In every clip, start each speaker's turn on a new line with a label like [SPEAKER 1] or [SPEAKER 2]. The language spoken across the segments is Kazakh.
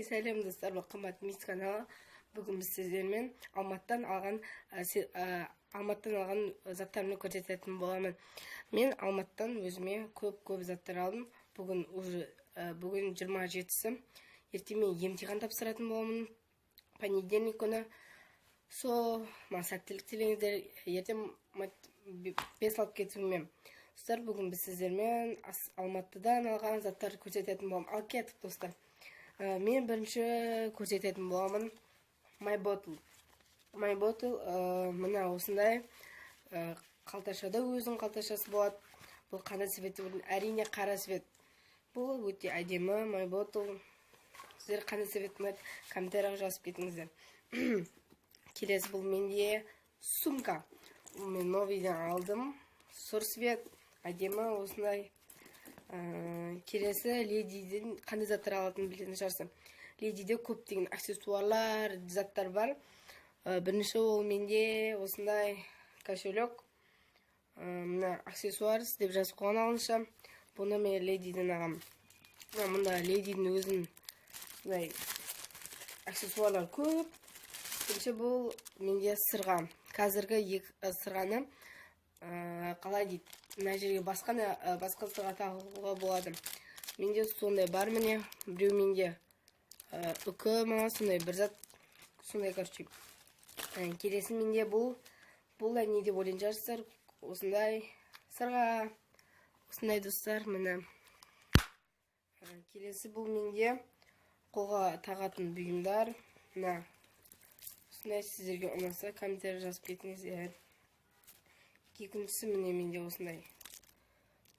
[SPEAKER 1] Сәлем достар, бұл қымбат Мис каналы. Бүгін біз сіздермен Алматыдан алған заттарымды көрсететін боламын. Мен Алматыдан өзіме көп заттар алдым. Бүгін 27-сі. Ертең мен емтихан тапсыратын боламын. Понедельник күні. Маған сәттілік тілеңіздер. Ертең 5 алып кетуімен. Достар, бүгін біз сіздермен Алматыдан алған заттарды көрсететін боламын. Ал кетіп, достар. Мен бірінші көрсететін боламын My Bottle. Мына осындай қалташада өзінің қалташасы болады. Бұл қандай цветі болатын? Әрине қара цвет. Бұл өте әдемі My Bottle. Сіздер қандай цвет ұнайды? Комментарияға жазып кетіңіздер. Келесі бұл менде сумка. Мен новиден алдым. Сұр цвет. Әдемі осындай. Келесі ледиден қандай заттар алатынын білетін шығарсың. Ледиде көптеген аксессуарлар, заттар бар. Бірінші ол менде осындай кошелек. Мына аксессуар деп жазып қойған алынша. Бұны мен ледиден ағам. Мұнда ледидің өзін аксессуарлар көп. Бірінші бұл менде сырға. Қазіргі сырғаны қалай дейді, мына жерге басқа сырға тағуға болады. Менде сондай бар міне. Біреу менде үкі маған сондай бір зат, сондай короче. Келесі менде бұл не деп ойлайтын шығарсыздар. Осындай сырға, осындай достар, міне. Келесі бұл менде қолға тағатын бұйымдар. Мына осындай, сіздерге ұнаса комментария жазып кетіңіздер. Екіншісі міне менде осындай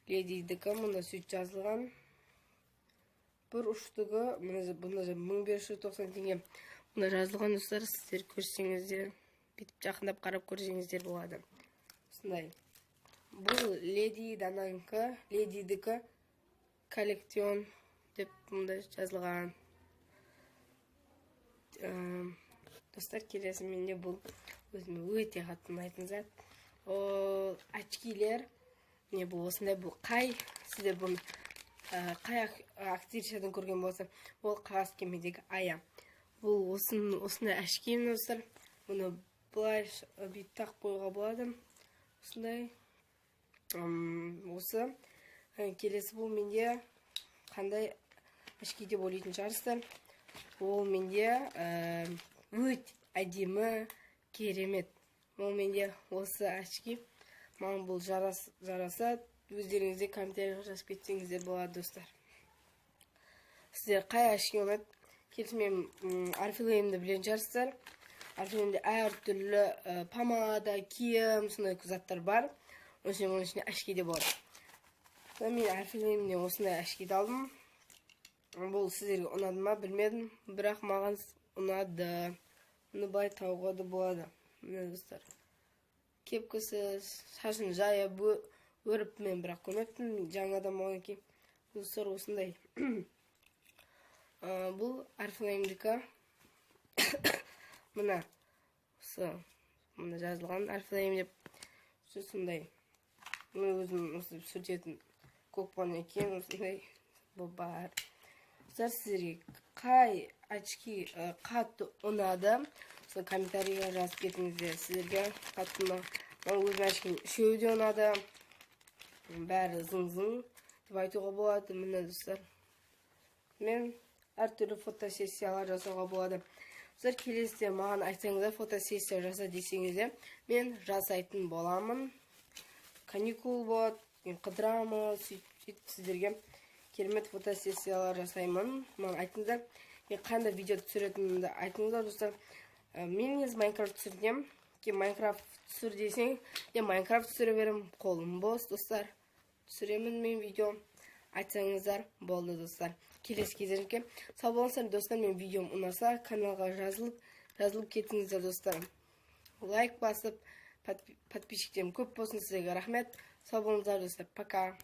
[SPEAKER 1] ледидікі, мұнда сөйт жазылған. Бір ұштығы, бұнда 1590 теңге. Мұнда жазылған достар, сіздер көрсеңіздер, бетіп жақындап қарап көрсеңіздер болады. Осындай. Бұл ледидікі коллектион деп мұнда жазылған. Достар, келесі менде бұл өзіме өте қатты ұнайтын зат. Очкилер. Не бұл осындай, бұл қай, сіздер бұны қай актрисадан көрген болса, ол қағаз кемедегі ая. Бұл осындай очки, достар. Бұны бұлай бүйтіп тақ қойға болады. Осындай. Осы. Келесі бұл менде қандай очки деп ойлайтын шығарсыздар. Ол менде өте әдемі, керемет. Ол менде осы очки. Маған бұл жараса. Өздеріңізде комментарияға жазып кетсеңіздер болады, достар. Сіздер қай очки ұнайды? Келесі мен Oriflame-ді білетін шығарсыздар. Oriflame-де әртүрлі помада, киім, сондай заттар бар. Оның ішінде очки де болады. Мен Oriflame-де осындай очкиді алдым. Бұл сіздерге ұнады ма білмедім, бірақ маған ұнады. Мұны былай тағуға да болады. Міне достар, кепкасы, шашын жайып өріп мен бірақ көрмеппін, жаңадан болған екен. Достар, осындай. Бұл Oriflame-дікі. Мұна жазылған Oriflame деп сондай. Мұны өзім сүртетін көк болған екен, осындай бұл бар. Достар, сіздерге қай очки қатты ұнады? Комментарияға жазып кетіңіздер. Сіздерге қатты ма? Маған өзім очким үшеуі де ұнады. Бәрі зың-зың деп айтуға болады. Міне достар, мен әртүрлі фотосессиялар жасауға болады. Достар, келесіде маған айтсаңыздар, фотосессия жаса десеңіздер, мен жасайтын боламын. Каникул болады, мен қыдырамын, сөйтіп сіздерге керемет фотосессиялар жасаймын. Маған айтыңыздар, мен қандай видео түсіретінімді айтыңыздар, достар. Мен Майнкрафт түсірдем. Майнкрафт түсір десең, Майнкрафт түсіре берем. Қолым бос, достар. Түсіремін мен видео. Айтсаңыздар болды, достар. Келесі кездеріңке. Сау болыңыздар, достар. Мен видеом ұнаса, каналға жазылып кетіңіздер, достар. Лайк басып, подписчиктерім көп болсын, сіздерге рахмет. Сау болыңыздар, достар. Пока.